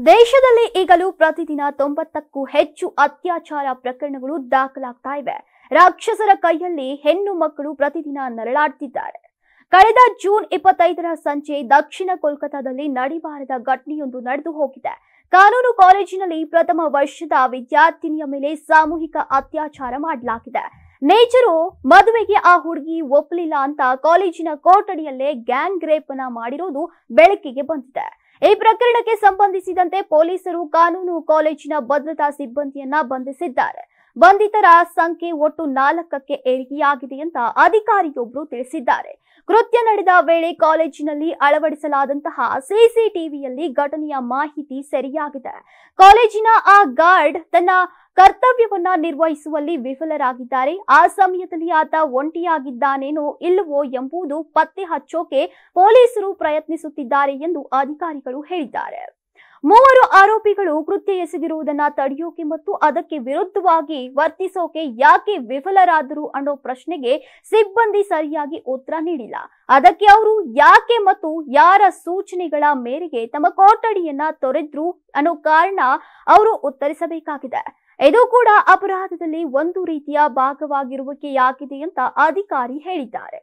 ದೇಶದಲ್ಲಿ ಈಗಲೂ ಪ್ರತಿದಿನ 90ಕ್ಕೂ ಹೆಚ್ಚು ಅತ್ಯಾಚಾರ ಪ್ರಕರಣಗಳು ದಾಖಲಾಗ್ತಾ ಇವೆ. ರಾಕ್ಷಸರ ಕೈಯಲ್ಲಿ ಹೆಣ್ಣು ಮಕ್ಕಳು ಪ್ರತಿದಿನ ನರಳಾಡ್ತಿದ್ದಾರೆ. ಕಳೆದ ಜೂನ್ 25ರ ಸಂಜೆ ದಕ್ಷಿಣ ಕೋಲ್ಕತಾದಲ್ಲಿ ನಡಿಬಾರದ ಘಟನೆಯೊಂದು ನಡೆದು ಹೋಗಿದೆ. ಕಾನೂನು ಕಾಲೇಜಿನಲ್ಲಿ ಪ್ರಥಮ ವರ್ಷದ ವಿದ್ಯಾರ್ಥಿನಿಯ ಮೇಲೆ ಸಾಮೂಹಿಕ ಅತ್ಯಾಚಾರ ಮಾಡಲಾಗಿದೆ. ನೇಚರು ಮದುವೆಗೆ ಆ ಹುಡುಗಿ ಒಪ್ಪಲಿಲ್ಲ ಅಂತ ಕಾಲೇಜಿನ ಕೊಠಡಿಯಲ್ಲೇ ಗ್ಯಾಂಗ್ ರೇಪ್ ಮಾಡಿರೋದು ಬೆಳಕಿಗೆ ಬಂದಿದೆ. ಈ ಪ್ರಕರಣಕ್ಕೆ ಸಂಬಂಧಿಸಿದಂತೆ ಪೊಲೀಸರು ಕಾನೂನು ಕಾಲೇಜಿನ ಭದ್ರತಾ ಸಿಬ್ಬಂದಿಯನ್ನ ಬಂಧಿಸಿದ್ದಾರೆ. ಬಂಧಿತರ ಸಂಖ್ಯೆ ಒಟ್ಟು 4ಕ್ಕೆ ಏರಿಕೆಯಾಗಿದೆ ಅಂತ ಅಧಿಕಾರಿಯೊಬ್ಬರು ತಿಳಿಸಿದ್ದಾರೆ. ಕೃತ್ಯ ನಡೆದ ವೇಳೆ ಕಾಲೇಜಿನಲ್ಲಿ ಅಳವಡಿಸಲಾದಂತಹ ಸಿಸಿಟಿವಿಯಲ್ಲಿ ಘಟನೆಯ ಮಾಹಿತಿ ಸೆರೆಯಾಗಿದೆ. ಕಾಲೇಜಿನ ಆ ಗಾರ್ಡ್ ತನ್ನ ಕರ್ತವ್ಯವನ್ನ ನಿರ್ವಹಿಸುವಲ್ಲಿ ವಿಫಲರಾಗಿದ್ದಾರೆ. ಆ ಸಮಯದಲ್ಲಿ ಆತ ಒಂಟಿಯಾಗಿದ್ದಾನೇನೋ ಇಲ್ಲವೋ ಎಂಬುದು ಪತ್ತೆ ಹಚ್ಚೋಕೆ ಪೊಲೀಸರು ಪ್ರಯತ್ನಿಸುತ್ತಿದ್ದಾರೆ ಎಂದು ಅಧಿಕಾರಿಗಳು ಹೇಳಿದ್ದಾರೆ. 3 ಆರೋಪಿಗಳು ಕೃತ್ಯ ಎಸಗಿರುವುದನ್ನ ತಡೆಯೋಕೆ ಮತ್ತು ಅದಕ್ಕೆ ವಿರುದ್ಧವಾಗಿ ವರ್ತಿಸೋಕೆ ಯಾಕೆ ವಿಫಲರಾದರು ಅನ್ನೋ ಪ್ರಶ್ನೆಗೆ ಸಿಬ್ಬಂದಿ ಸರಿಯಾಗಿ ಉತ್ತರ ನೀಡಿಲ್ಲ. ಅದಕ್ಕೆ ಅವರು ಯಾಕೆ ಮತ್ತು ಯಾರ ಸೂಚನೆಗಳ ಮೇರೆಗೆ ತಮ್ಮ ಕೊಠಡಿಯನ್ನ ತೊರೆದ್ರು ಅನ್ನೋ ಕಾರಣ ಅವರು ಉತ್ತರಿಸಬೇಕಾಗಿದೆ. ಇದು ಕೂಡ ಅಪರಾಧದಲ್ಲಿ ಒಂದು ರೀತಿಯ ಭಾಗವಾಗಿರುವಿಕೆಯಾಗಿದೆ ಅಂತ ಅಧಿಕಾರಿ ಹೇಳಿದ್ದಾರೆ.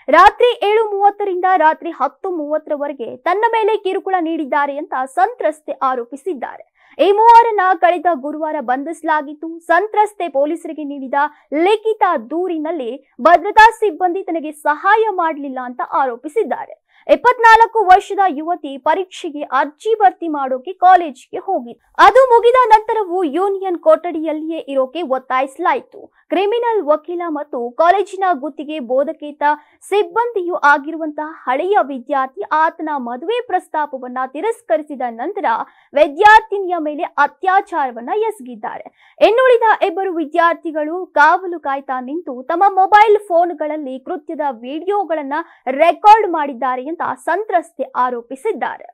ರಾತ್ರಿ 7:30ರಿಂದ ರಾತ್ರಿ 10:30ರವರೆಗೆ ತನ್ನ ಮೇಲೆ ಕಿರುಕುಳ ನೀಡಿದ್ದಾರೆ ಅಂತ ಸಂತ್ರಸ್ತೆ ಆರೋಪಿಸಿದ್ದಾರೆ. ಈ ಮೂವರನ್ನ ಕಳೆದ ಗುರುವಾರ ಬಂಧಿಸಲಾಗಿತ್ತು. ಸಂತ್ರಸ್ತೆ ಪೊಲೀಸರಿಗೆ ನೀಡಿದ ಲಿಖಿತ ದೂರಿನಲ್ಲಿ ಭದ್ರತಾ ಸಿಬ್ಬಂದಿ ತನಗೆ ಸಹಾಯ ಮಾಡಲಿಲ್ಲ ಅಂತ ಆರೋಪಿಸಿದ್ದಾರೆ. 24 ವರ್ಷದ ಯುವತಿ ಪರೀಕ್ಷೆಗೆ ಅರ್ಜಿ ಭರ್ತಿ ಮಾಡೋಕೆ ಕಾಲೇಜಿಗೆ ಹೋಗಿತ್ತು. ಅದು ಮುಗಿದ ನಂತರವೂ ಯೂನಿಯನ್ ಕೊಠಡಿಯಲ್ಲಿಯೇ ಇರೋಕೆ ಒತ್ತಾಯಿಸಲಾಯಿತು. ಕ್ರಿಮಿನಲ್ ವಕೀಲ ಮತ್ತು ಕಾಲೇಜಿನ ಗುತ್ತಿಗೆ ಬೋಧಕೇತ ಸಿಬ್ಬಂದಿಯೂ ಆಗಿರುವಂತಹ ಹಳೆಯ ವಿದ್ಯಾರ್ಥಿ ಆತನ ಮದುವೆ ಪ್ರಸ್ತಾಪವನ್ನ ತಿರಸ್ಕರಿಸಿದ ನಂತರ ವಿದ್ಯಾರ್ಥಿನಿಯ ಮೇಲೆ ಅತ್ಯಾಚಾರವನ್ನ ಎಸಗಿದ್ದಾರೆ. ಇನ್ನುಳಿದ 2 ವಿದ್ಯಾರ್ಥಿಗಳು ಕಾವಲು ಕಾಯ್ತಾ ನಿಂತು ತಮ್ಮ ಮೊಬೈಲ್ ಫೋನ್ಗಳಲ್ಲಿ ಕೃತ್ಯದ ವಿಡಿಯೋಗಳನ್ನ ರೆಕಾರ್ಡ್ ಮಾಡಿದ್ದಾರೆ ಅಂತ ಸಂತ್ರಸ್ತೆ ಆರೋಪಿಸಿದ್ದಾರೆ.